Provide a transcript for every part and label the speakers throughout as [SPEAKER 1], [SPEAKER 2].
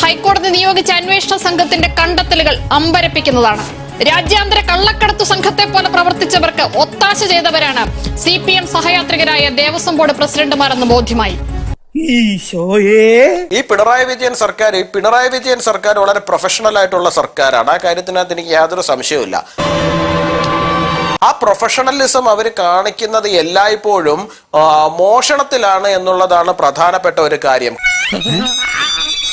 [SPEAKER 1] ഹൈക്കോടതി നിയോഗിച്ച അന്വേഷണ സംഘത്തിന്റെ കണ്ടെത്തലുകൾ അമ്പരപ്പിക്കുന്നതാണ്. രാജ്യാന്തര കള്ളക്കടത്തു സംഘത്തെ പോലെ പ്രവർത്തിച്ചവർക്ക് ഒത്താശ ചെയ്തവരാണ് CPM സഹയാത്രികരായ ദേവസ്വം ബോർഡ് പ്രസിഡന്റുമാരെന്ന് ബോധ്യമായി.
[SPEAKER 2] ഈ പിണറായി വിജയൻ സർക്കാർ വളരെ പ്രൊഫഷണൽ ആയിട്ടുള്ള സർക്കാരാണ്. ആ കാര്യത്തിനകത്ത് എനിക്ക് യാതൊരു സംശയവുമില്ല. ആ പ്രൊഫഷണലിസം അവർ കാണിക്കുന്നത് എല്ലായ്പ്പോഴും മോഷണത്തിലാണ് എന്നുള്ളതാണ് പ്രധാനപ്പെട്ട ഒരു കാര്യം.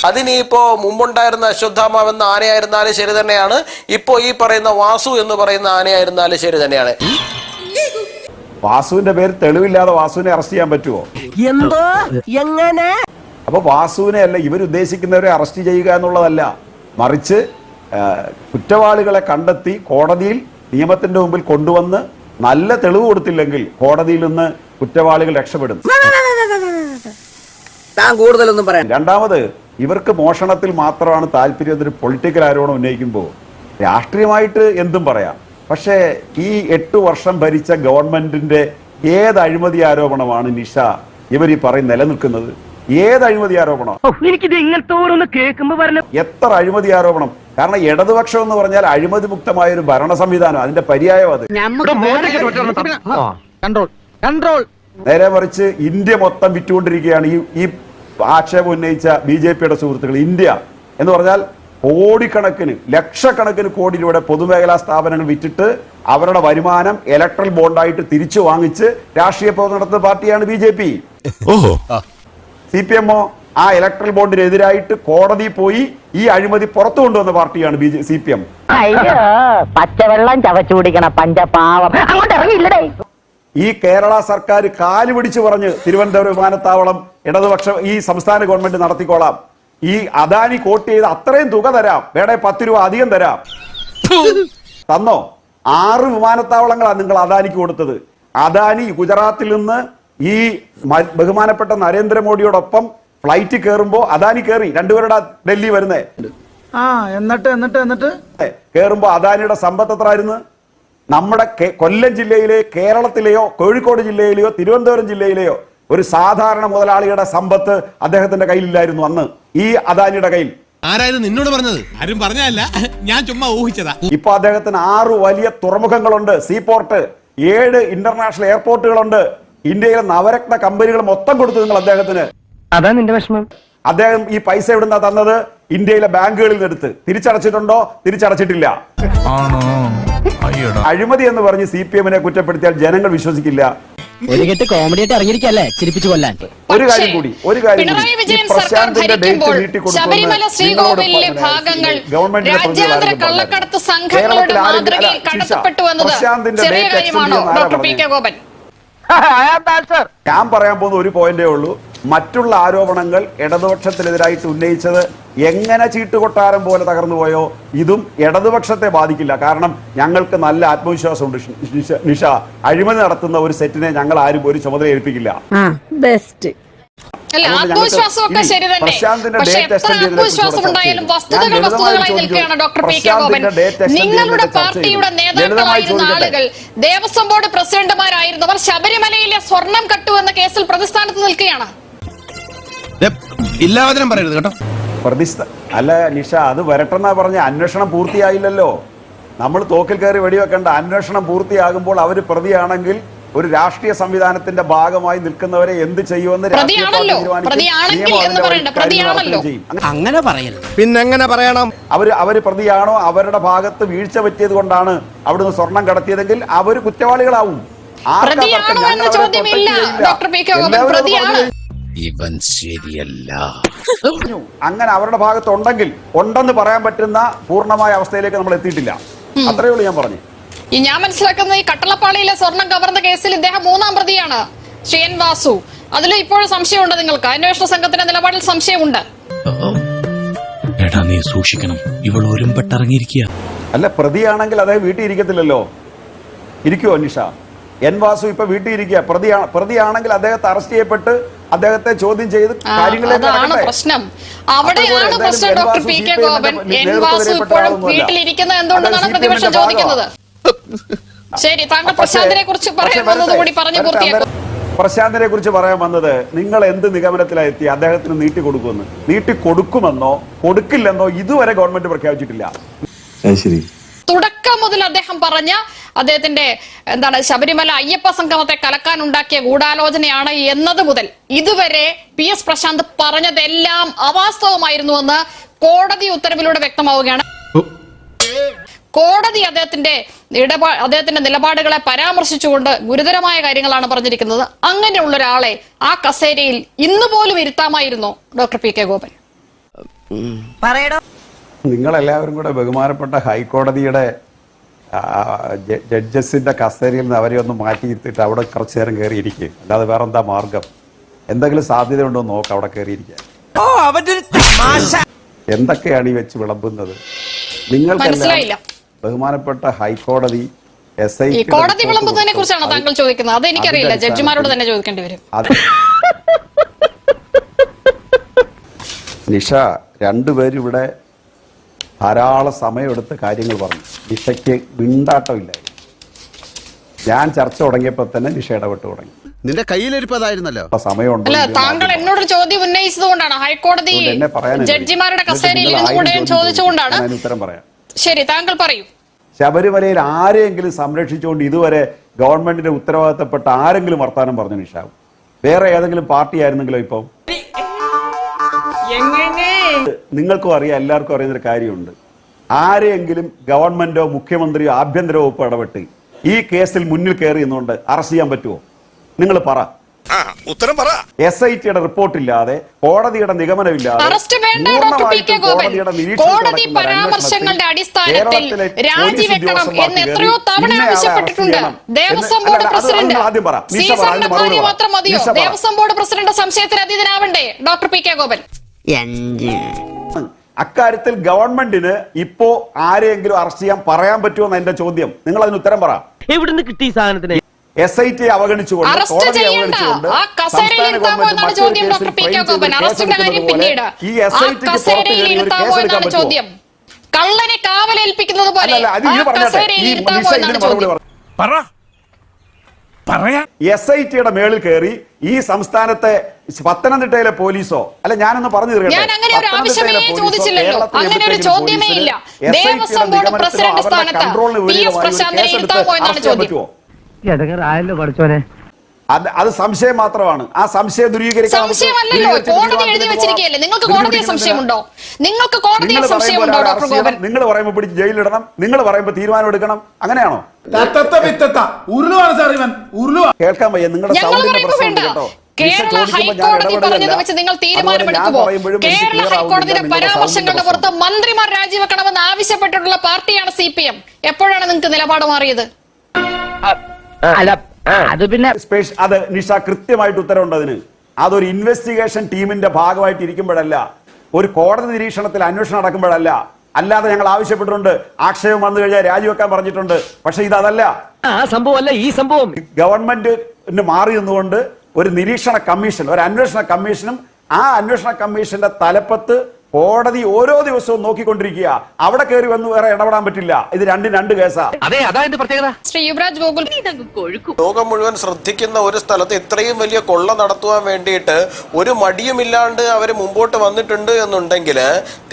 [SPEAKER 2] അതിനിപ്പോ മുമ്പുണ്ടായിരുന്ന അശ്വത്ഥാമാവെന്ന ആനയായിരുന്നാലും ശരി തന്നെയാണ്, ഇപ്പോ ഈ പറയുന്ന വാസു എന്ന് പറയുന്ന ആനയായിരുന്നാലും ശരി തന്നെയാണ്.
[SPEAKER 3] വാസുവിന്റെ പേര് തെളിവില്ലാതെ വാസുവിനെ അറസ്റ്റ് ചെയ്യാൻ പറ്റുമോ?
[SPEAKER 4] എന്തോ എങ്ങനെ?
[SPEAKER 3] അപ്പൊ വാസുവിനെ അല്ല ഇവരുദ്ദേശിക്കുന്നവരെ അറസ്റ്റ് ചെയ്യുക എന്നുള്ളതല്ല, മറിച്ച് കുറ്റവാളികളെ കണ്ടെത്തി കോടതിയിൽ നിയമത്തിന്റെ മുമ്പിൽ കൊണ്ടുവന്ന് നല്ല തെളിവ് കൊടുത്തില്ലെങ്കിൽ കോടതിയിൽ നിന്ന് കുറ്റവാളികൾ രക്ഷപ്പെടും.
[SPEAKER 4] കൂടുതലൊന്നും പറയാം.
[SPEAKER 3] രണ്ടാമത്, ഇവർക്ക് മോഷണത്തിൽ മാത്രമാണ് താല്പര്യം. ഒരു പൊളിറ്റിക്കൽ ആരോപണം ഉന്നയിക്കുമ്പോൾ രാഷ്ട്രീയമായിട്ട് എന്തും പറയാം. പക്ഷേ ഈ 8 വർഷം ഭരിച്ച ഗവൺമെന്റിന്റെ ഏത് അഴിമതി ആരോപണമാണ് നിഷ ഇവർ ഈ പറയും നിലനിൽക്കുന്നത്? ഏത് അഴിമതി ആരോപണം? എത്ര അഴിമതി ആരോപണം? കാരണം ഇടതുപക്ഷം എന്ന് പറഞ്ഞാൽ അഴിമതി മുക്തമായ ഒരു ഭരണ സംവിധാനം, അതിന്റെ പര്യായം അത്. നേരെ മറിച്ച് ഇന്ത്യ മൊത്തം വിറ്റുകൊണ്ടിരിക്കുകയാണ്. ഈ ആക്ഷേപം ഉന്നയിച്ച BJPയുടെ സുഹൃത്തുക്കൾ, ഇന്ത്യ എന്ന് പറഞ്ഞാൽ കോടിക്കണക്കിന് ലക്ഷക്കണക്കിന് കോടി രൂപയുടെ പൊതുമേഖലാ സ്ഥാപനങ്ങൾ വിറ്റിട്ട് അവരുടെ വരുമാനം ഇലക്ട്രൽ ബോണ്ടായിട്ട് തിരിച്ചു വാങ്ങിച്ച് രാഷ്ട്രീയ പ്രവർത്തനം നടത്തുന്ന പാർട്ടിയാണ് BJP. CPM ആ ഇലക്ട്രൽ ബോണ്ടിനെതിരായിട്ട് കോടതി പോയി ഈ അഴിമതി പുറത്തു കൊണ്ടുവന്ന പാർട്ടിയാണ് CPM.
[SPEAKER 4] പച്ചവെള്ളം ചവച്ചു കുടിക്കണ പഞ്ചപാവം അങ്ങോട്ട് ഇറങ്ങിയില്ലടേ.
[SPEAKER 3] ഈ കേരള സർക്കാർ കാല് പിടിച്ചു പറഞ്ഞ് തിരുവനന്തപുരം വിമാനത്താവളം ഇടതുപക്ഷം ഈ സംസ്ഥാന ഗവൺമെന്റ് നടത്തിക്കോളാം, ഈ അദാനി കോട്ട് ചെയ്ത് അത്രയും തുക തരാം, വേണേ 10 രൂപ അധികം തരാം. തന്നോ? 6 വിമാനത്താവളങ്ങളാണ് നിങ്ങൾ അദാനിക്ക് കൊടുത്തത്. അദാനി ഗുജറാത്തിൽ നിന്ന് ഈ ബഹുമാനപ്പെട്ട നരേന്ദ്രമോദിയോടൊപ്പം ഫ്ലൈറ്റ് കയറുമ്പോ അദാനി കയറി, രണ്ടുപേരുടെ ഡൽഹി വരുന്നേ. എന്നിട്ട് കയറുമ്പോ അദാനിയുടെ സമ്പത്ത് എത്ര ആയിരുന്നു? നമ്മുടെ കൊല്ലം ജില്ലയിലെ, കേരളത്തിലെയോ കോഴിക്കോട് ജില്ലയിലെയോ തിരുവനന്തപുരം ജില്ലയിലെയോ ഒരു സാധാരണ മുതലാളിയുടെ സമ്പത്ത് അദ്ദേഹത്തിന്റെ കയ്യിലില്ലായിരുന്നു അന്ന് ഈ അദാനിയുടെ കയ്യിൽ.
[SPEAKER 5] ആരായത് നിന്നോട് പറഞ്ഞത്? ആരും പറഞ്ഞല്ല, ഞാൻ ചുമ്മാ ഊഹിച്ചതാ.
[SPEAKER 3] ഇപ്പൊ അദ്ദേഹത്തിന് 6 വലിയ തുറമുഖങ്ങളുണ്ട്, സീപോർട്ട്, 7 ഇന്റർനാഷണൽ എയർപോർട്ടുകളുണ്ട്. ഇന്ത്യയിലെ നവരത്ന കമ്പനികൾ മൊത്തം കൊടുത്തു നിങ്ങൾ അദ്ദേഹത്തിന്.
[SPEAKER 4] അതാ നിന്റെ വിഷമം.
[SPEAKER 3] അദ്ദേഹം ഈ പൈസ എവിടുന്നാ തന്നത്? ഇന്ത്യയിലെ ബാങ്കുകളിൽ നിന്ന് എടുത്ത്. തിരിച്ചടച്ചിട്ടുണ്ടോ? തിരിച്ചടച്ചിട്ടില്ല. അഴിമതി എന്ന് പറഞ്ഞ് CPM-നെ കുറ്റപ്പെടുത്തിയാൽ ജനങ്ങൾ വിശ്വസിക്കില്ല. ഒരു കാര്യം കൂടി
[SPEAKER 1] പ്രശാന്തിന്റെ ഡേറ്റ് ശബരിമല ശ്രീകോവിലിലെ ഭാഗങ്ങൾ രാജ്യാന്തര കള്ളക്കടത്ത് സംഘങ്ങളുടെ മാതൃകയിൽ കടത്തപ്പെട്ടു എന്നത് ചെറിയ കാര്യമാണോ ഡോക്ടർ PK ഗോപൻ?
[SPEAKER 3] ഞാൻ പറയാൻ പോകുന്ന ഒരു പോയിന്റേ ഉള്ളൂ. മറ്റുള്ള ആരോപണങ്ങൾ ഇടതുപക്ഷത്തിനെതിരായിട്ട് ഉന്നയിച്ചത് എങ്ങനെ ചീട്ടുകൊട്ടാരം പോലെ തകർന്നു പോയോ ഇതും ഇടതുപക്ഷത്തെ ബാധിക്കില്ല. കാരണം ഞങ്ങൾക്ക് നല്ല ആത്മവിശ്വാസമുണ്ട്. നിഷ, അഴിമതി നടത്തുന്ന ഒരു സെറ്റിനെ ഞങ്ങൾ ആരും ഒരു ചുമതല ഏൽപ്പിക്കില്ല.
[SPEAKER 1] ആത്മവിശ്വാസമൊക്കെ ശരി തന്നെ, പക്ഷേ എത്ര ആത്മവിശ്വാസം ഉണ്ടായാലും വസ്തുതകൾ വസ്തുതകളായി നിൽക്കുകയാണ് ഡോക്ടർ PK ഗോപൻ. നിങ്ങളുടെ പാർട്ടിയുടെ നേതാക്കളായിരുന്ന ആളുകൾ ദേവസ്വം ബോർഡ് പ്രസിഡന്റുമാരായിരുന്നവർ ശബരിമലയിലെ സ്വർണം കട്ടു എന്ന കേസിൽ പ്രതിസ്ഥാനത്ത് നിൽക്കുകയാണ്.
[SPEAKER 5] ഇല്ലാവചനം പറയരുത് കേട്ടോ.
[SPEAKER 3] അല്ല നിഷ, അത് വരട്ടെന്നാ പറഞ്ഞ, അന്വേഷണം പൂർത്തിയായില്ലല്ലോ. നമ്മൾ തോക്കിൽ കയറി വെടിവെക്കേണ്ട. അന്വേഷണം പൂർത്തിയാകുമ്പോൾ അവർ പ്രതിയാണെങ്കിൽ ഒരു രാഷ്ട്രീയ സംവിധാനത്തിന്റെ ഭാഗമായി നിൽക്കുന്നവരെ എന്ത് ചെയ്യുമെന്ന്
[SPEAKER 5] അങ്ങനെ പറയരുത്. പിന്നെങ്ങനെ പറയണം?
[SPEAKER 3] അവര് പ്രതിയാണോ, അവരുടെ ഭാഗത്ത് വീഴ്ച പറ്റിയത് കൊണ്ടാണ് അവിടുന്ന് സ്വർണം കടത്തിയതെങ്കിൽ അവർ കുറ്റവാളികളാവും.
[SPEAKER 5] ഇവൻ ശരിയല്ല.
[SPEAKER 3] അങ്ങനെ അവരുടെ ഭാഗത്ത് ഉണ്ടെന്ന് പറയാൻ പറ്റുന്ന പൂർണ്ണമായ അവസ്ഥയിലേക്ക് നമ്മൾ എത്തിയിട്ടില്ല. അത്രയേ ഉള്ളൂ ഞാൻ പറഞ്ഞു.
[SPEAKER 1] ഞാൻ മനസ്സിലാക്കുന്ന ഈ കട്ടളപ്പാളിയിലെ സ്വർണം കവർന്ന കേസിൽ ഇദ്ദേഹം 3ാം പ്രതിയാണ്, ശ്രീ N. വാസു. അതിൽ ഇപ്പോഴും സംശയമുണ്ട് നിങ്ങൾക്ക്? അന്വേഷണ സംഘത്തിന്റെ നിലപാടിൽ സംശയമുണ്ട്?
[SPEAKER 6] നീ സൂക്ഷിക്കണം, ഇവൾ ഒരുമ്പെട്ടിറങ്ങിയിരിക്കുക.
[SPEAKER 3] അല്ല, പ്രതിയാണെങ്കിൽ അദ്ദേഹം വീട്ടിൽ ഇരിക്കത്തില്ലല്ലോ. ഇരിക്കുവോ നിഷ? N. വാസു ഇപ്പൊ വീട്ടിൽ ഇരിക്കുക. പ്രതിയാണെങ്കിൽ അദ്ദേഹത്തെ അറസ്റ്റ് ചെയ്യപ്പെട്ട് അദ്ദേഹത്തെ ചോദ്യം ചെയ്ത്
[SPEAKER 1] അതാണ് പ്രശ്നം. അവിടെയാണ് പ്രശ്നം doctor PK Gopan. N. Vasu ഇപ്പോഴും വീട്ടിലിരിക്കുന്നത് എന്തുകൊണ്ടെന്നാണ് പ്രതിപക്ഷം ചോദിക്കുന്നത്. ശരി, താങ്കൾ പ്രശാന്തിനെ കുറിച്ച് പറയാൻ വന്നത് കൂടി പറഞ്ഞു പൂർത്തിയാക്കും.
[SPEAKER 3] പ്രശാന്തിനെ കുറിച്ച് പറയാൻ വന്നത്, നിങ്ങൾ എന്ത് നിഗമനത്തിലാണ് എത്തി അദ്ദേഹത്തിന് നീട്ടിക്കൊടുക്കുമെന്ന്? നീട്ടിക്കൊടുക്കുമെന്നോ കൊടുക്കില്ലെന്നോ ഇതുവരെ ഗവൺമെന്റ് പ്രഖ്യാപിച്ചിട്ടില്ല.
[SPEAKER 7] ശരി,
[SPEAKER 1] തുടക്കം മുതൽ അദ്ദേഹം പറഞ്ഞ അദ്ദേഹത്തിന്റെ ശബരിമല അയ്യപ്പ സംഗമത്തെ കലക്കാൻ ഉണ്ടാക്കിയ ഗൂഢാലോചനയാണ് എന്നത് മുതൽ ഇതുവരെ PS പ്രശാന്ത് പറഞ്ഞതെല്ലാം അവാസ്തവമായിരുന്നുവെന്ന് കോടതി ഉത്തരവിലൂടെ വ്യക്തമാവുകയാണ്. കോടതി അദ്ദേഹത്തിന്റെ നിലപാടുകളെ പരാമർശിച്ചുകൊണ്ട് ഗുരുതരമായ കാര്യങ്ങളാണ് പറഞ്ഞിരിക്കുന്നത്. അങ്ങനെയുള്ള ഒരാളെ ആ കസേരയിൽ ഇന്ന് പോലും ഇരുത്താമായിരുന്നു ഡോക്ടർ PK ഗോപൻ.
[SPEAKER 3] നിങ്ങളെല്ലാവരും കൂടെ ബഹുമാനപ്പെട്ട ഹൈക്കോടതിയുടെ ജഡ്ജസിന്റെ കസേരയിൽ നിന്ന് അവരെ ഒന്ന് മാറ്റിയിരുത്തിട്ട് അവിടെ കുറച്ചു നേരം കയറിയിരിക്കുക. അല്ലാതെ വേറെ എന്താ മാർഗം? എന്തെങ്കിലും സാധ്യത ഉണ്ടോ എന്ന് നോക്കാം അവിടെ കയറിയിരിക്കാൻ. എന്തൊക്കെയാണ് ഈ വെച്ച് വിളമ്പുന്നത്? നിങ്ങൾക്കെല്ലാം ബഹുമാനപ്പെട്ട ഹൈക്കോടതി
[SPEAKER 1] കോടതി വിളമ്പുന്നതിനെ കുറിച്ചാണ് താങ്കൾ ചോദിക്കുന്നത്? അത് എനിക്കറിയില്ല, ജഡ്ജിമാരോട് തന്നെ ചോദിക്കേണ്ടി വരും.
[SPEAKER 3] നിഷ, രണ്ടുപേരും ഇവിടെ ധാരാളം സമയമെടുത്ത് കാര്യങ്ങൾ പറഞ്ഞു. നിഷയ്ക്ക് മിണ്ടാട്ടമില്ല. ഞാൻ ചർച്ച തുടങ്ങിയപ്പോൾ തന്നെ നിഷ ഇടപെട്ട് തുടങ്ങി.
[SPEAKER 7] നിന്റെ കയ്യിലിരിപ്പതായിരുന്നല്ലോ
[SPEAKER 3] സമയമുണ്ട്.
[SPEAKER 1] അല്ല, താങ്കൾ എന്നോട് ചോദ്യം ഉന്നയിച്ചതുകൊണ്ടാണ്, ഹൈക്കോടതി ജഡ്ജിമാരുടെ കസേരയിൽ ഇരുന്നുകൂടെയും ചോദിച്ചുകൊണ്ടാണ്.
[SPEAKER 3] ഉത്തരം പറയാം.
[SPEAKER 1] ശരി, താങ്കൾ പറയൂ.
[SPEAKER 3] ശബരിമലയിൽ ആരെങ്കിലും സംരക്ഷിച്ചുകൊണ്ട് ഇതുവരെ ഗവൺമെന്റിന്റെ ഉത്തരവാദിത്തപ്പെട്ട ആരെങ്കിലും വർത്താനം പറഞ്ഞു നിഷ? വേറെ ഏതെങ്കിലും പാർട്ടി ആയിരുന്നെങ്കിലോ? ഇപ്പം നിങ്ങൾക്കും അറിയാം, എല്ലാവർക്കും അറിയുന്നൊരു കാര്യമുണ്ട്. ആരെയെങ്കിലും ഗവൺമെന്റോ മുഖ്യമന്ത്രിയോ ആഭ്യന്തര വകുപ്പ് ഇടപെട്ട് ഈ കേസിൽ മുന്നിൽ കയറി എന്നുകൊണ്ട് അറസ്റ്റ് ചെയ്യാൻ പറ്റുമോ? നിങ്ങൾ പറ.
[SPEAKER 7] ഉത്തരം പറ.
[SPEAKER 3] SITയുടെ റിപ്പോർട്ടില്ലാതെ, കോടതിയുടെ നിഗമനമില്ലാതെ,
[SPEAKER 1] കോടതി പരാമർശങ്ങളുടെ അടിസ്ഥാനത്തിൽ രാജിവെക്കണം എന്ന് എത്രയോ തവണ ആവശ്യപ്പെട്ടിട്ടുണ്ട് ദേവസ്വം ബോർഡ് പ്രസിഡന്റ്. സീസണിന്റെ ഭാര്യ മാത്രം മതിയോ ദേവസ്വം ബോർഡ് പ്രസിഡന്റ് സംശയത്തിന് അതീതനാവണ്ടേ ഡോക്ടർ PK ഗോപൻ?
[SPEAKER 3] അക്കാര്യത്തിൽ ഗവൺമെന്റിന് ഇപ്പോ ആരെയെങ്കിലും അറസ്റ്റ് ചെയ്യാൻ പറയാൻ പറ്റുമോ എന്റെ ചോദ്യം. നിങ്ങൾ അതിന് ഉത്തരം പറ.
[SPEAKER 4] എവിടുന്ന് കിട്ടി സാധനത്തിന്?
[SPEAKER 3] SIT അവഗണിച്ചുകൊണ്ട്, കോടതി അവഗണിച്ചുകൊണ്ട്
[SPEAKER 1] ചോദ്യം കള്ളനെ കാവലേൽപ്പിക്കുന്നത് പോലെ
[SPEAKER 3] SITയുടെ മേളിൽ കയറി ഈ സംസ്ഥാനത്തെ പത്തനംതിട്ടയിലെ പോലീസോ, അല്ല ഞാനൊന്ന് പറഞ്ഞു തരാം, അത് സംശയം മാത്രമാണ്. ആ സംശയം ദൂരീകരിക്കാൻ നിങ്ങൾ പറയുമ്പോൾ പിടിച്ച് ജയിലിടണം, നിങ്ങൾ പറയുമ്പോൾ തീരുമാനം എടുക്കണം, അങ്ങനെയാണോ? കേൾക്കാൻ വയ്യ, നിങ്ങളുടെ സൗണ്ടിന്റെ പ്രശ്നം കേട്ടോ.
[SPEAKER 1] കേരള ഹൈക്കോടതി പറഞ്ഞത് വെച്ച് നിങ്ങൾ തീരുമാനമെടുക്കുമോ? കേരള ഹൈക്കോടതിയുടെ പരാമർശങ്ങളുടെ പുറത്ത് മന്ത്രിമാർ രാജിവെക്കണമെന്ന് ആവശ്യപ്പെട്ടിട്ടുള്ള പാർട്ടിയാണ് CPM. എപ്പോഴാണ് നിങ്ങൾക്ക് നിലപാട് മാറിയത്?
[SPEAKER 4] അത് പിന്നെ
[SPEAKER 3] അത് നിഷ കൃത്യമായിട്ട് ഉത്തരവുണ്ട് അതിന്. അതൊരു ഇൻവെസ്റ്റിഗേഷൻ ടീമിന്റെ ഭാഗമായിട്ട് ഇരിക്കുമ്പോഴല്ല, ഒരു കോടതി നിരീക്ഷണത്തിൽ അന്വേഷണം നടക്കുമ്പോഴല്ല. അല്ലാതെ ഞങ്ങൾ ആവശ്യപ്പെട്ടിട്ടുണ്ട്, ആക്ഷേപം വന്നു കഴിഞ്ഞാൽ രാജിവെക്കാൻ പറഞ്ഞിട്ടുണ്ട്. പക്ഷെ ഇതല്ല,
[SPEAKER 4] സംഭവമല്ല ഈ സംഭവം.
[SPEAKER 3] ഗവൺമെന്റിന് മാറി നിന്നുകൊണ്ട് ഒരു നിരീക്ഷണ കമ്മീഷൻ, ഒരു അന്വേഷണ കമ്മീഷനും ആ അന്വേഷണ കമ്മീഷന്റെ തലപ്പത്ത് കോടതി ഓരോ ദിവസവും നോക്കിക്കൊണ്ടിരിക്കുക. അവിടെ കയറി വന്ന് വേറെ ഇടപെടാൻ പറ്റില്ല. ഇത് രണ്ട് കേസാ.
[SPEAKER 1] ശ്രീ യുവരാജ് ഗോകുൽ,
[SPEAKER 2] ലോകം മുഴുവൻ ശ്രദ്ധിക്കുന്ന ഒരു സ്ഥലത്ത് ഇത്രയും വലിയ കൊള്ള നടത്തുവാൻ വേണ്ടിയിട്ട് ഒരു മടിയുമില്ലാണ്ട് അവർ മുമ്പോട്ട് വന്നിട്ടുണ്ട് എന്നുണ്ടെങ്കിൽ,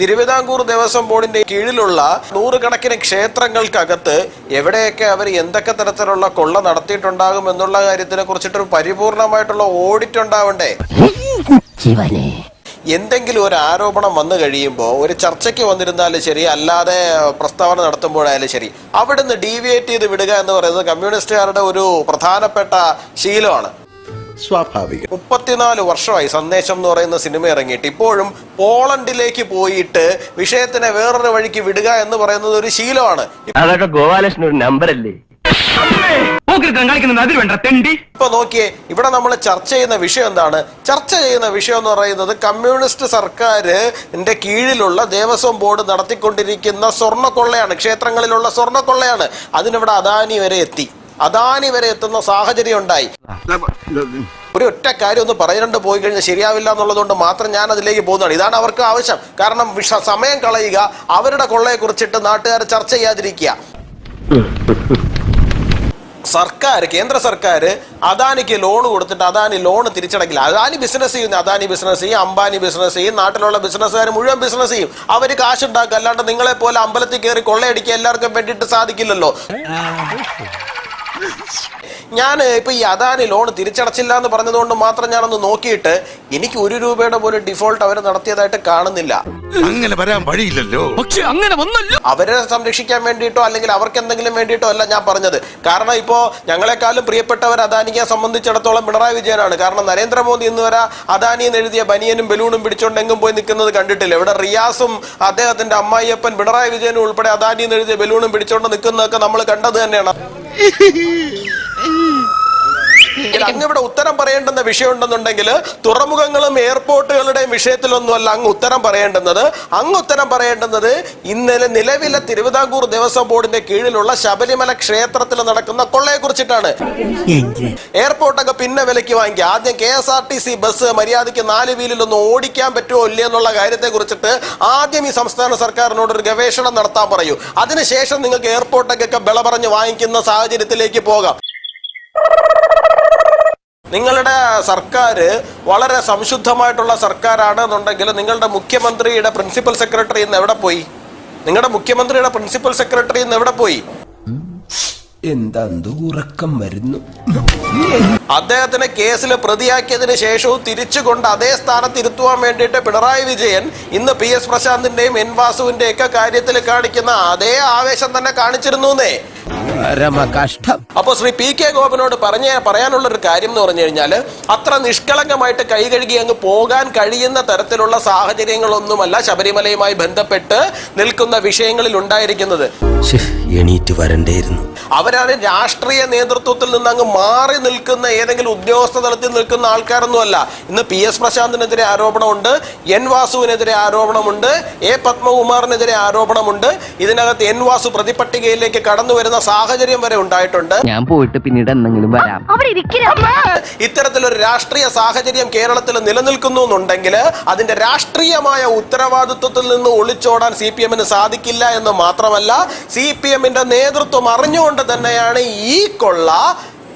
[SPEAKER 2] തിരുവിതാംകൂർ ദേവസ്വം ബോർഡിന്റെ കീഴിലുള്ള നൂറുകണക്കിന് ക്ഷേത്രങ്ങൾക്കകത്ത് എവിടെയൊക്കെ അവർ എന്തൊക്കെ തരത്തിലുള്ള കൊള്ള നടത്തിയിട്ടുണ്ടാകും എന്നുള്ള കാര്യത്തിനെ കുറിച്ചിട്ടൊരു പരിപൂർണമായിട്ടുള്ള ഓഡിറ്റ് ഉണ്ടാവണ്ടേ? എന്തെങ്കിലും ഒരു ആരോപണം വന്നു കഴിയുമ്പോൾ ഒരു ചർച്ചയ്ക്ക് വന്നിരുന്നാലും ശരി, അല്ലാതെ പ്രസ്താവന നടത്തുമ്പോഴായാലും ശരി, അവിടുന്ന് ഡീവിയേറ്റ് ചെയ്ത് വിടുക എന്ന് പറയുന്നത് കമ്മ്യൂണിസ്റ്റുകാരുടെ ഒരു പ്രധാനപ്പെട്ട ശീലമാണ്.
[SPEAKER 7] സ്വാഭാവികം.
[SPEAKER 2] 34 വർഷമായി സന്ദേശം എന്ന് പറയുന്ന സിനിമ ഇറങ്ങിയിട്ട് ഇപ്പോഴും പോളണ്ടിലേക്ക് പോയിട്ട് വിഷയത്തിനെ വേറൊരു വഴിക്ക് വിടുക എന്ന് പറയുന്നത് ഒരു ശീലമാണ്.
[SPEAKER 4] അതൊക്കെ ഗോപാലകൃഷ്ണൻ ഒരു നമ്പറല്ലേ?
[SPEAKER 2] ഇപ്പൊ നോക്കിയേ, ഇവിടെ നമ്മൾ ചർച്ച ചെയ്യുന്ന വിഷയം എന്താണ്? ചർച്ച ചെയ്യുന്ന വിഷയം എന്ന് പറയുന്നത് കമ്മ്യൂണിസ്റ്റ് സർക്കാരിന്റെ കീഴിലുള്ള ദേവസ്വം ബോർഡ് നടത്തിക്കൊണ്ടിരിക്കുന്ന സ്വർണ്ണക്കൊള്ളയാണ്, ക്ഷേത്രങ്ങളിലുള്ള സ്വർണ്ണക്കൊള്ളയാണ്. അതിനിവിടെ അദാനി വരെ എത്തുന്ന സാഹചര്യം ഉണ്ടായി. ഒരു ഒറ്റ കാര്യം ഒന്ന് പറഞ്ഞിട്ട് പോയി കഴിഞ്ഞാൽ ശരിയാവില്ല എന്നുള്ളതുകൊണ്ട് മാത്രം ഞാൻ അതിലേക്ക് പോകുന്നതാണ്. ഇതാണ് അവർക്ക് ആവശ്യം. കാരണം സമയം കളയുക, അവരുടെ കൊള്ളയെ കുറിച്ചിട്ട് നാട്ടുകാർ ചർച്ച ചെയ്യാതിരിക്കുക. സർക്കാർ, കേന്ദ്ര സർക്കാർ അദാനിക്ക് ലോൺ കൊടുത്തിട്ട് അദാനി ലോൺ തിരിച്ചടക്കില്ല. അദാനി ബിസിനസ് ചെയ്യും, അദാനി ബിസിനസ് ചെയ്യും, അംബാനി ബിസിനസ് ചെയ്യും, നാട്ടിലുള്ള ബിസിനസ്സുകാർ മുഴുവൻ ബിസിനസ് ചെയ്യും. അവർ കാശുണ്ടാക്കുക. അല്ലാണ്ട് നിങ്ങളെ പോലെ അമ്പലത്തിൽ കയറി കൊള്ളയടിക്കുക എല്ലാവർക്കും വേണ്ടിയിട്ട് സാധിക്കില്ലല്ലോ. ഞാൻ ഇപ്പൊ ഈ അദാനി ലോൺ തിരിച്ചടച്ചില്ല എന്ന് പറഞ്ഞതുകൊണ്ട് മാത്രം ഞാനൊന്ന് നോക്കിയിട്ട് എനിക്ക് 1 രൂപയുടെ പോലും ഡിഫോൾട്ട് അവർ നടത്തിയതായിട്ട് കാണുന്നില്ല.
[SPEAKER 7] അങ്ങനെ വരാൻ വഴിയില്ലല്ലോ.
[SPEAKER 4] പക്ഷെ അങ്ങനെ വന്നല്ലോ.
[SPEAKER 2] അവരെ സംരക്ഷിക്കാൻ വേണ്ടിയിട്ടോ അല്ലെങ്കിൽ അവർക്ക് എന്തെങ്കിലും വേണ്ടിയിട്ടോ അല്ല ഞാൻ പറഞ്ഞത്. കാരണം ഇപ്പോ ഞങ്ങളെക്കാളും പ്രിയപ്പെട്ടവർ അദാനിയെ സംബന്ധിച്ചിടത്തോളം പിണറായി വിജയനാണ്. കാരണം നരേന്ദ്രമോദി ഇന്ന് വരെ അദാനി എന്ന് എഴുതിയ ബനിയനും ബലൂണും പിടിച്ചോണ്ട് എങ്ങും പോയി നിൽക്കുന്നത് കണ്ടിട്ടില്ല. ഇവിടെ റിയാസും അദ്ദേഹത്തിന്റെ അമ്മായിയപ്പൻ പിണറായി വിജയനും ഉൾപ്പെടെ അദാനി എന്ന് എഴുതിയ ബലൂണും പിടിച്ചോണ്ട് നിൽക്കുന്നതൊക്കെ നമ്മൾ കണ്ടത് തന്നെയാണ്. അങ്ങ് ഇവിടെ ഉത്തരം പറയേണ്ടുന്ന വിഷയം ഉണ്ടെന്നുണ്ടെങ്കിൽ തുറമുഖങ്ങളും എയർപോർട്ടുകളുടെയും വിഷയത്തിലൊന്നുമല്ല അങ്ങ് ഉത്തരം പറയേണ്ടുന്നത്. അങ്ങ് ഉത്തരം പറയേണ്ടുന്നത് ഇന്നലെ നിലവിലെ തിരുവിതാംകൂർ ദേവസ്വം ബോർഡിന്റെ കീഴിലുള്ള ശബരിമല ക്ഷേത്രത്തിൽ നടക്കുന്ന കൊള്ളയെ കുറിച്ചിട്ടാണ്. എയർപോർട്ടൊക്കെ പിന്നെ വിലയ്ക്ക് വാങ്ങിക്കുക. ആദ്യം KSRTC ബസ് മര്യാദയ്ക്ക് 4 വീലിലൊന്നും ഓടിക്കാൻ പറ്റുമോ ഇല്ലേ എന്നുള്ള കാര്യത്തെ കുറിച്ചിട്ട് ആദ്യം ഈ സംസ്ഥാന സർക്കാരിനോട് ഒരു ഗവേഷണം നടത്താൻ പറയൂ. അതിനുശേഷം നിങ്ങൾക്ക് എയർപോർട്ടൊക്കെ വില പറഞ്ഞ് വാങ്ങിക്കുന്ന സാഹചര്യത്തിലേക്ക് പോകാം. നിങ്ങളുടെ സർക്കാർ വളരെ സംശുദ്ധമായിട്ടുള്ള സർക്കാരാണെന്നുണ്ടെങ്കിൽ നിങ്ങളുടെ മുഖ്യമന്ത്രിയുടെ പ്രിൻസിപ്പൽ സെക്രട്ടറി ഇന്ന് എവിടെ പോയി? നിങ്ങളുടെ മുഖ്യമന്ത്രിയുടെ പ്രിൻസിപ്പൽ സെക്രട്ടറി ഇന്ന് എവിടെ പോയി?
[SPEAKER 8] എന്താ ഉറക്കം വരുന്നു.
[SPEAKER 2] അദ്ദേഹത്തിനെ കേസിൽ പ്രതിയാക്കിയതിന് ശേഷവും തിരിച്ചുകൊണ്ട് അതേ സ്ഥാനത്ത് ഇരുത്തുവാൻ വേണ്ടിയിട്ട് പിണറായി വിജയൻ ഇന്ന് PS പ്രശാന്തിന്റെയും N വാസുവിന്റെ ഒക്കെ കാര്യത്തിൽ കാണിക്കുന്ന അതേ ആവേശം തന്നെ കാണിച്ചിരുന്നേ. അപ്പൊ ശ്രീ PK ഗോപനോട് പറയാനുള്ള ഒരു കാര്യം എന്ന് പറഞ്ഞു കഴിഞ്ഞാൽ അത്ര നിഷ്കളങ്കമായിട്ട് കൈ കഴുകി അങ്ങ് പോകാൻ കഴിയുന്ന തരത്തിലുള്ള സാഹചര്യങ്ങളൊന്നുമല്ല ശബരിമലയുമായി ബന്ധപ്പെട്ട് നിൽക്കുന്ന വിഷയങ്ങളിൽ ഉണ്ടായിരിക്കുന്നത്.
[SPEAKER 8] എണീറ്റ് വരണ്ടേയിരുന്നു.
[SPEAKER 2] അവരാണ് രാഷ്ട്രീയ നേതൃത്വത്തിൽ നിന്ന് അങ്ങ് മാറി നിൽക്കുന്ന ഏതെങ്കിലും ഉദ്യോഗസ്ഥ തലത്തിൽ നിൽക്കുന്ന ആൾക്കാരൊന്നുമല്ല. ഇന്ന് PS പ്രശാന്തിനെതിരെ ആരോപണമുണ്ട്, N വാസുവിനെതിരെ ആരോപണമുണ്ട്, A പത്മകുമാറിനെതിരെ ആരോപണമുണ്ട്. ഇതിനകത്ത് N വാസു പ്രതിപട്ടികയിലേക്ക് കടന്നു വരുന്ന സാഹചര്യം വരെ ഉണ്ടായിട്ടുണ്ട്.
[SPEAKER 4] ഞാൻ പോയിട്ട് പിന്നീട് എന്തെങ്കിലും വരാം.
[SPEAKER 2] ഇത്തരത്തിലൊരു രാഷ്ട്രീയ സാഹചര്യം കേരളത്തിൽ നിലനിൽക്കുന്നു എന്നുണ്ടെങ്കിൽ അതിന്റെ രാഷ്ട്രീയമായ ഉത്തരവാദിത്വത്തിൽ നിന്ന് ഒളിച്ചോടാൻ CPM-ന് സാധിക്കില്ല എന്ന് മാത്രമല്ല CPM-ന്റെ നേതൃത്വം അറിഞ്ഞുകൊണ്ട് തന്നെയാണ് ഈ കൊള്ള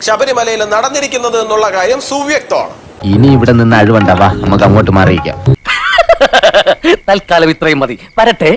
[SPEAKER 2] ശബരിമലയിൽ നടന്നിരിക്കുന്നത് എന്നുള്ള കാര്യം സുവ്യക്തമാണ്.
[SPEAKER 4] ഇനി ഇവിടെ നിന്ന് അഴിവണ്ടാവാ, നമുക്ക് അങ്ങോട്ട് മാറിയിക്കാം. തൽക്കാലം ഇത്രയും മതി. വരട്ടെ.